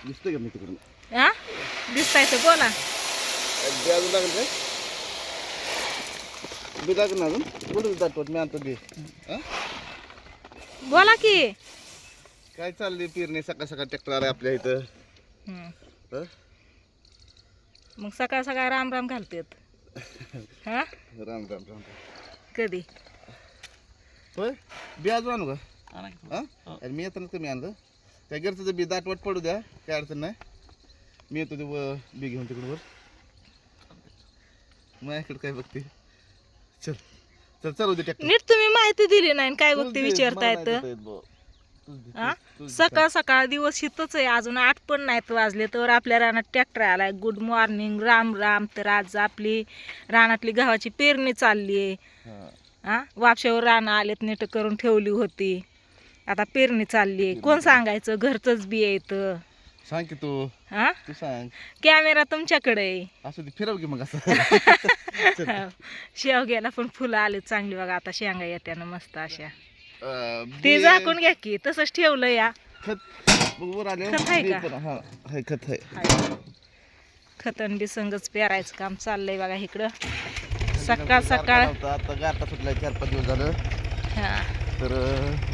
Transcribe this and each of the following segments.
दिसतोय का मी तिकडून हा दिसताय तर बोला. बी अजून लागेल काय बी लागेल ना अजून कुठून दाटवत मी आणतो बी बोला की. काय चालली पेरणी सकाळ सकाळ ट्रॅक्टर आलाय आपल्या इथं हं? मग सकाळ सकाळ राम राम घालतेत. हा राम राम राम कधी होय बी अजून आणू का हां अरे मी येतानाच कमी आणलं त्या घरचं बी दाटवट पडू द्या काय अडचण नाही मी येतो ते बी घेऊन तिकडं वर माझ्याकडे काय बघते चल चल चालू दे ट्रॅक्टर नीट तुम्ही माहिती दिली नाही काय बघते विचारतायत. हा सकाळ सकाळ दिवस हितच आहे अजून 8 पण नाहीत वाजले तर आपल्या रानात ट्रॅक्टर आलाय. Good morning Ram Ram. तर आज आपली रानातली गव्हाची पेरणी चालली आहे. हा वापशावर रानं आलेत नीट करून ठेवली होती आता पेरणी चालली आहे. कोण सांगायचं घरचंच बी येतं. सांग की तू हा तू सांग कॅमेरा तुमच्याकडे आहे. असं ते फिरव की मग असं शेवग्याला पण फुलं आले चांगली बघा आता शेंगा येत्यानं मस्त अशा. ते बी झाकून घ्या की तसंच ठेवलं या. खत वर आले खत आहे का? हा हाय खत आहे खतन बी संगच पेरायचं काम चाललंय बघा इकडं. सकाळ सकाळ आता गारटा सुटलाय 4-5 दिवस झालं हा तर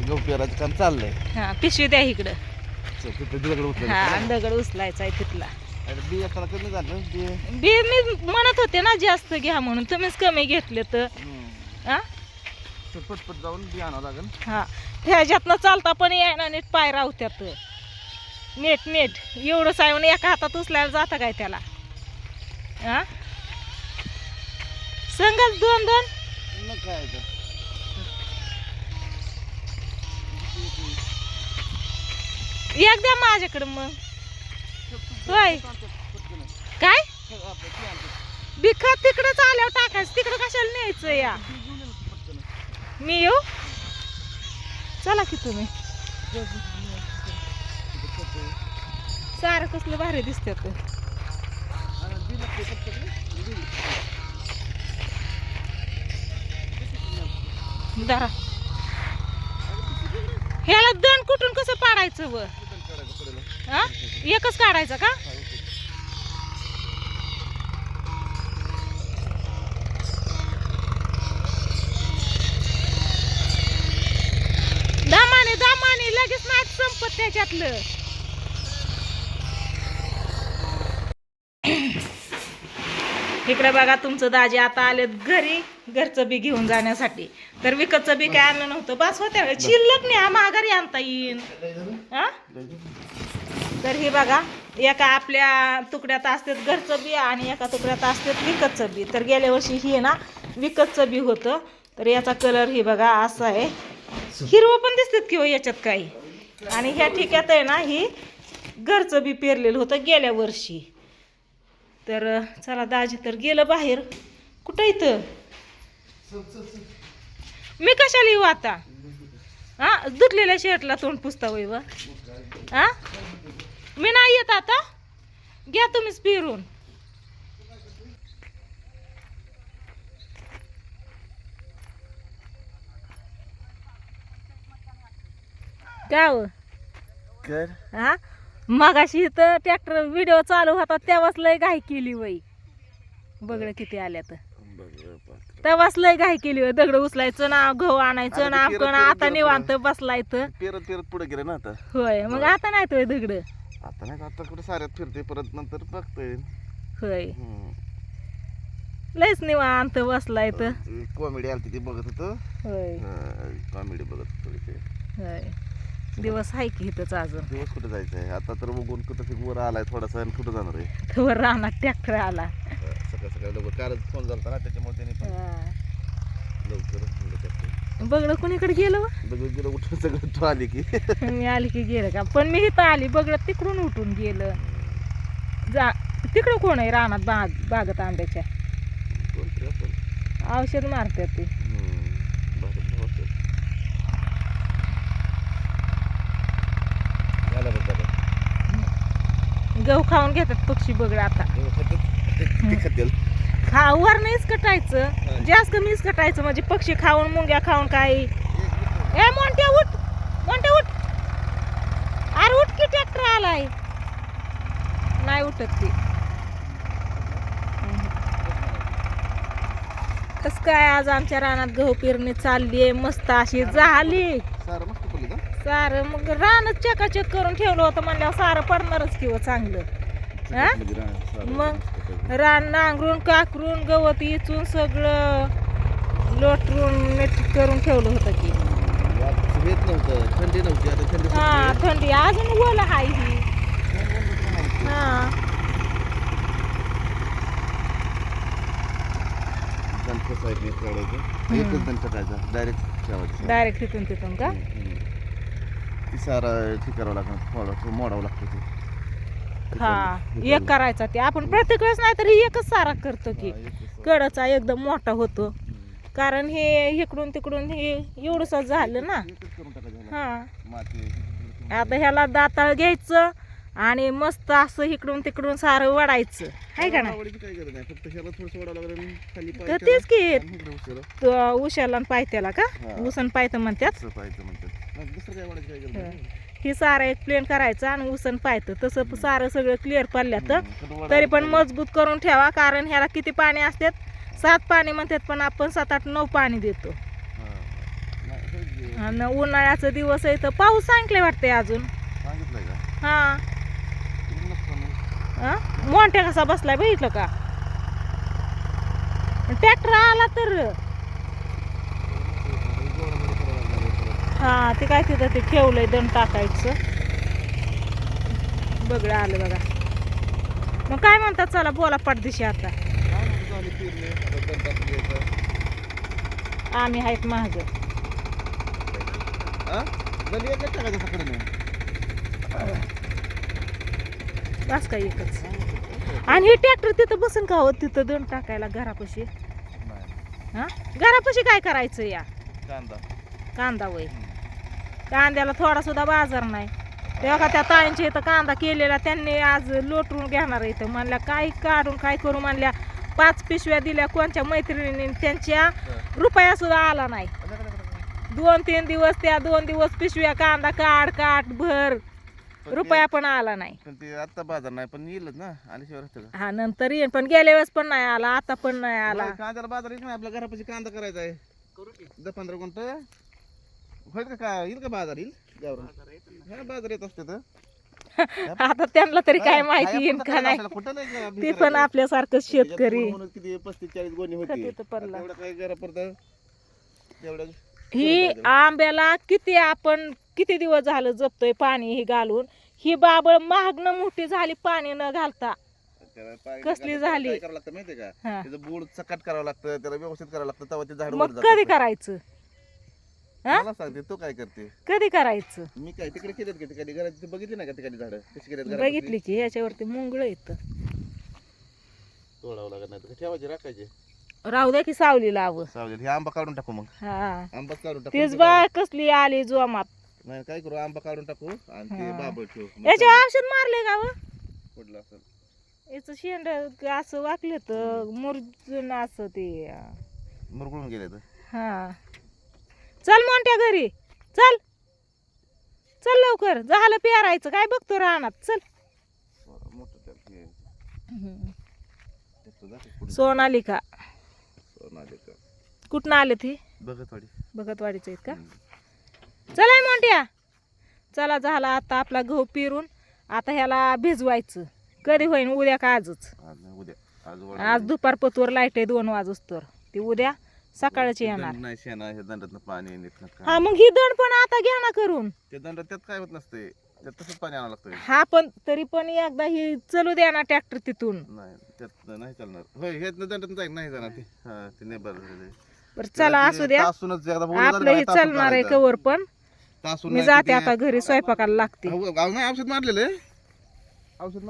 गहू पेरायचं काम चाललंय. हा पिशवी द्या इकडं. दगड हा दगड उचलायचा आहे तिथला. बी आता कमी झालं बी बी मी म्हणत होते ना जास्त घ्या म्हणून तुम्हीच कमी घेतले तर. हा पटपट जाऊन बी आणावं लागेल. हा ह्याच्यातनं चालता पण यायना नीट पाय राहत्यात नीट नीट एवढं सायवून एका हातात उचलायला जातं काय त्याला. हा संगच 2-2 मग काय तर एक द्या माझ्याकडं मग. होय काय बिखत तिकडंच आल्यावर टाकायचं तिकडं कशाला न्यायचं या. मी येऊ चला की तुम्ही. सारं कसलं भारी दिसतात. दरा ह्याला दण कुठून कसं पाडायचं व हा एकच काढायचं का. दामाने दामाने लगेच नाही संपत त्याच्यातलं. इकडे बघा तुमचं दाजी आता आलेत घरी घरचं बी घेऊन जाण्यासाठी. तर विकतचं बी काय आणलं नव्हतं बस होत्या शिल्लक नाही माघारी आणता येईन. हा तर हे बघा एका आपल्या तुकड्यात असतात घरचं बी आणि एका तुकड्यात असतात विकतचं बी. तर गेल्या वर्षी हे ना विकतचं बी होतं तर याचा कलर हे बघा असा आहे. हिरवं पण दिसतात किंवा याच्यात काही. आणि ह्या ठिकाणात आहे ना ही घरचं बी पेरलेलं होतं गेल्या वर्षी. तर चला दाजी तर गेलं बाहेर. कुठं इथं मी कशाला येऊ आता. हा धुतलेल्या शर्टला तोंड पुसता वय व हा मी नाही येत आता. घ्या तुम्हीच पेरून. काय हो कर हा मगाशी इथं ट्रॅक्टर व्हिडिओ चालू होता तेव्हाच लय घाई केली वय. बघ किती आल्या तर तेव्हाच लय घाई केली वय. दगड उचलायचं ना गहू आणायचं ना आपण आता निवांत बसलाय तर पेरत पेरत पुढे गेले ना आता. होय मग आता नाही तो दगड. आता नाही आता कुठे साऱ्यात फिरते परत नंतर बघतोय. होय लयच निवांत बसलाय तर. कॉमेडी आलती ती बघत होतो. होय कॉमेडी बघत होतो. होय दिवस आहे की इथंच अजून. दिवस कुठे जायचं आहे आता तर बघून कुठं वर आलाय थोडासा आणि कुठं जाणार आहे. तर रानात ट्रॅक्टर आला. सकाळ सकाळी लवकर कालच फोन झाला ना त्याच्यामुळे त्याने पण लवकर बघणं कुणीकडे गेलो बघत गेलं उठून सगळं तू आली की मी आली की गेलं का. पण मी इथं आली बघत तिकडून उठून गेलं. जा तिकडं कोण आहे रानात बागत आंब्याच्या. कोणतरी असेल औषध मारतात ते. गहू खाऊन घेतात पक्षी बघड आता. वर नाहीच कटायचं जास्त कमीच कटायचं म्हणजे पक्षी खाऊन मुंग्या खाऊन काही. ए मोंट्या उठ मोंट्या उठ. अरे उठ की ट्रॅक्टर आलाय. नाही उठत ती. कस काय आज आमच्या रानात गहू पेरणी चालली आहे, मस्त अशी झाली. सारं मस्त पडली का? सारं मग रानच चकाचक करून ठेवलं होतं म्हणल्यावर सारं पडणारच किंवा चांगलं. हा? मग रान नांगरून काकरून गवत इचून सगळं लोटरून नीट करून ठेवलं होतं की. येत नव्हतं, थंडी नव्हती, आता थंडी हा थंडी अजून ओला हाय ही. हा दंड कसं आहे ठेवायचं, एकच दंड टाकायचा, डायरेक्ट ठेवायचं. डायरेक्ट तिथून तिथून का? ती सारा ठीक करावं लागतं, मोडावं लागतं ते. हा एक करायचा ते आपण प्रत्येक वेळेस नाही तरी एकच सारा करतो की. कडचा एकदम मोठा होतो कारण हे इकडून तिकडून हे एवढंच झालं ना. हा आता ह्याला दाताळ घ्यायचं आणि मस्त असं इकडून तिकडून सारं वडायचं आहे का नाही. तर तेच की उशाला आणि पायथ्याला का उसन पायथं म्हणतात. ही सारं एक प्लेन करायचं आणि उसन पायथं तसं सारं सगळं क्लिअर पडल्यात. तरी पण मजबूत करून ठेवा कारण ह्याला किती पाणी असतात, 7 पाणी म्हणतात पण आपण 7, 8, 9 पाणी देतो. आणि उन्हाळ्याचा दिवस आहे तर पाऊस सांगले वाटते अजून. हा मोठ्या कसा बसलाय बघितलं का. ट्रॅक्टर आला तर हा ते काय तिथं ते ठेवलंय दंड टाकायचं. बघ आलं बघा. मग काय म्हणतात चला बोला पडदिशी आता. आम्ही आहेत महाग बस काय एकच. आणि हे ट्रॅक्टर तिथं बसून का होत तिथं दंड टाकायला घरापाशी. हा घरापाशी काय करायचं या कांदा वय. कांद्याला थोडा सुद्धा बाजार नाही. तेव्हा का त्या ताईंच्या इथं कांदा केलेला त्यांनी आज लोटून घेणार इथं म्हणल्या काय काढून काय करू म्हणल्या. 5 पिशव्या दिल्या कोणच्या मैत्रिणीने त्यांच्या रुपया सुद्धा आला नाही. 2-3 दिवस त्या 2 दिवस पिशव्या कांदा काट भर रुपया पण आला नाही. आता बाजार नाही पण येईलच ना आल्याशिवाय. हा नंतर येईल पण गेल्या वेळेस पण नाही आला आता पण नाही आला. कांद्याला बाजार येईल ना आपल्या घरापाशी कांदा करायचा आहे 10-15 गुंठ होईल का काय येईल का बाजार येईल गावरान बाजार येत असते तर. आता त्यांना तरी काय माहिती येईल का नाही. ते पण आपल्यासारखं शेतकरी. किती 35-40 गोणी होती तेवढं काय घरापर्यंत तेवढं. ही आंब्याला किती आपण किती दिवस झालं जपतोय पाणी ही घालून. ही बाबळ महागणं मोठी झाली पाणी न घालता कसली झाली. करावं लागतं माहितीये का त्याचं बूड चकाट करावं लागतं त्याला व्यवस्थित करावं लागतं तेव्हा ते झाड मग कधी करायचं. मला सांगते तू काय करते कधी करायचं. मी काय तिकडे केलेत का तिकडे घरात बघितली नाही का तिकडे झाड कशी केलेत बघितली की ह्याच्यावरती मुंगळ येत. तोडावं लागत नाही तर ठेवायचे राखायचे. राहू द्या की सावली लावं. सावलीत हे आंबा काढून टाकू मग. हा आंबा काढून टाकू. तेच बाय कसली आली जोमात. नाही काय करू आंबा काढून टाकू आणि ते बाबळ ठेवू. याच्यावर औषध मारले का व कुठलं असेल याच शेंड असं वाकलं तर मुरजून असं ते मुरगळून गेले तर. हा चल मोठ्या घरी चल चल लवकर झालं पेरायचं काय बघतो रानात चल. सोनालिका कुठनं आले ती भगतवाडीच आहेत का. चला मोठ्या चला झाला आता आपला गहू पेरून. आता ह्याला भिजवायचं कधी होईन उद्या का आजच. आज दुपार पतवर लाईट आहे 2 वाजोस्तर ती उद्या सकाळची येणार. हा मग ही दंड पण आता घ्या ना करून. ते दंड त्यात काय होत नसते तसंच पाणी आणावं लागतं. हा पण तरी पण एकदा ही चलू द्या ना ट्रॅक्टर तिथून. नाही त्यात नाही चालणार. होय हे दंडात जाईल नाही जाणार ते नाही बरं चला असू द्या आपलं हे चालणार आहे कवर पण. मी जाते आता घरी स्वयंपाकाला लागते. औषध मारलेलं औषध